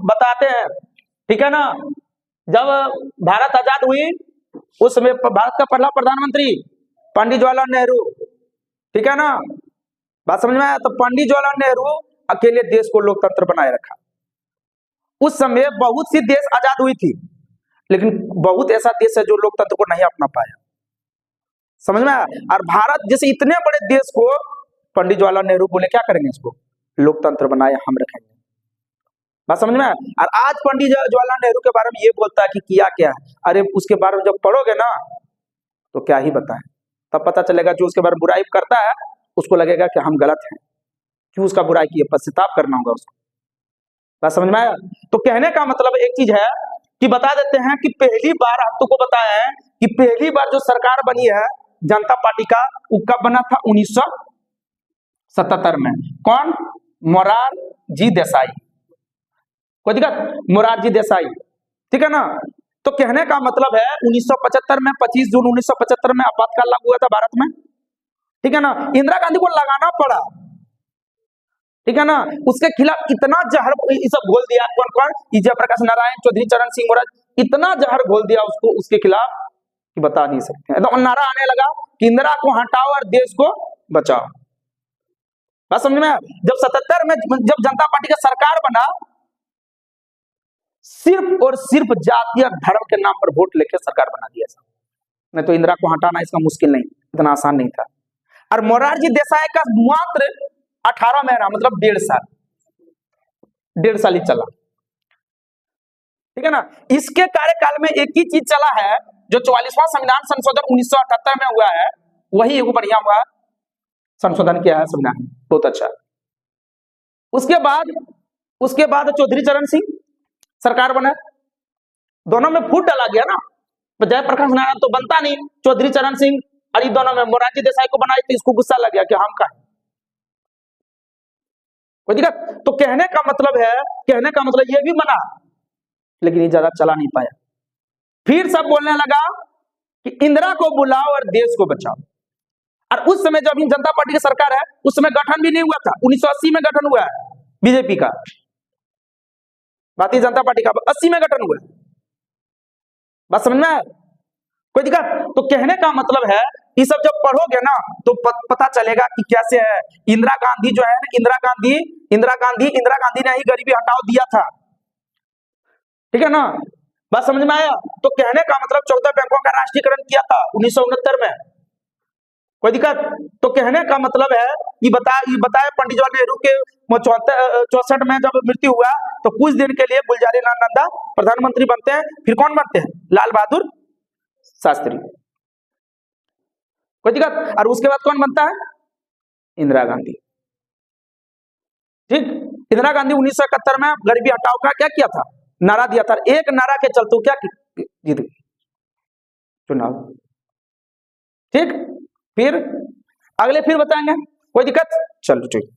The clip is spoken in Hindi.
बताते हैं, ठीक है ना। जब भारत आजाद हुई उस समय भारत का पहला प्रधानमंत्री पंडित जवाहरलाल नेहरू, ठीक है ना, बात समझ में आया। तो पंडित जवाहरलाल नेहरू अकेले देश को लोकतंत्र बनाए रखा। उस समय बहुत सी देश आजाद हुई थी, लेकिन बहुत ऐसा देश है जो लोकतंत्र को नहीं अपना पाया, समझ में आया। और भारत जैसे इतने बड़े देश को पंडित जवाहरलाल नेहरू बोले क्या करेंगे, इसको लोकतंत्र बनाए हम रखेंगे, बात समझ में आया। और आज पंडित जवाहरलाल नेहरू के बारे में ये बोलता है कि किया क्या है, अरे उसके बारे में जब पढ़ोगे ना तो क्या ही बताएं, तब पता चलेगा। जो उसके बारे में बुराई करता है उसको लगेगा कि हम गलत हैं, क्यों उसका बुराई किए, पश्चाताप करना होगा उसको, बात समझ में आया। तो कहने का मतलब एक चीज है कि बता देते हैं कि पहली बार हम तुमको बताए हैं कि पहली बार जो सरकार बनी है जनता पार्टी का, वो कब बना था, 1977 में। कौन, मोरारजी देसाई, कोई दिक्कत, मोरारजी देसाई, ठीक है ना। तो कहने का मतलब है 1975 में 25 जून 1975 में आपातकाल लागू हुआ था भारत में, ठीक है ना। इंदिरा गांधी को लगाना पड़ा, ठीक है ना। उसके खिलाफ इतना जहर सब घोल दिया, कौन कौन, जयप्रकाश नारायण, चौधरी चरण सिंह मोरार, इतना जहर घोल दिया उसको, उसके खिलाफ कि बता नहीं सकते। तो नारा आने लगा कि इंदिरा को हटाओ और देश को बचाओ, बात समझ में आया। जब 77 में जब जनता पार्टी का सरकार बना, सिर्फ और सिर्फ जातीय धर्म के नाम पर वोट लेकर सरकार बना दिया, नहीं तो इंदिरा को हटाना इसका मुश्किल नहीं, इतना आसान नहीं था। और मोरारजी देसाई का मात्र 18 महीना मतलब 1.5 साल ही चला, ठीक है ना। इसके कार्यकाल में एक ही चीज चला है, जो 44वां संविधान संशोधन 1978 में हुआ है, वही एक बढ़िया हुआ संशोधन किया है संविधान, बहुत अच्छा। उसके बाद चौधरी चरण सिंह सरकार बना, दोनों में फूट डाला गया ना। तो जयप्रकाश नारायण तो बनता नहीं, चौधरी चरण सिंह, और दोनों में मोरारजी देसाई को बनाई, तो इसको गुस्सा लग गया कि हम का है, कोई दिक्कत। तो कहने का मतलब ये भी बना, लेकिन ये ज्यादा चला नहीं पाया। फिर सब बोलने लगा कि इंदिरा को बुलाओ और देश को बचाओ। और उस समय जब जनता पार्टी की सरकार है, उस समय गठन भी नहीं हुआ था, 1980 में गठन हुआ है बीजेपी का, भारतीय जनता पार्टी का 80 में गठन हुआ है, बात समझ में आया, कोई दिक्कत। तो कहने का मतलब है ये सब जब पढ़ोगे ना तो पता चलेगा कि कैसे है। इंदिरा गांधी जो है ना, इंदिरा गांधी ने ही गरीबी हटाओ दिया था, ठीक है ना, बात समझ में आया। तो कहने का मतलब 14 बैंकों का राष्ट्रीयकरण किया था 1969 में, कोई दिक्कत। तो कहने का मतलब है ये बताए पंडित जवाहरलाल नेहरू के 64 में जब मृत्यु हुआ तो कुछ दिन के लिए गुलजारी लाल नंदा प्रधानमंत्री बनते हैं, फिर कौन बनते हैं, लाल बहादुर शास्त्री, कोई दिक्कत। और उसके बाद कौन बनता है, इंदिरा गांधी, ठीक। इंदिरा गांधी 1971 में गरीबी हटाओ का क्या किया था, नारा दिया था, एक नारा के चलते क्या जीत गई चुनाव, ठीक। फिर अगले फिर बताएंगे, कोई दिक्कत, चलो ठीक।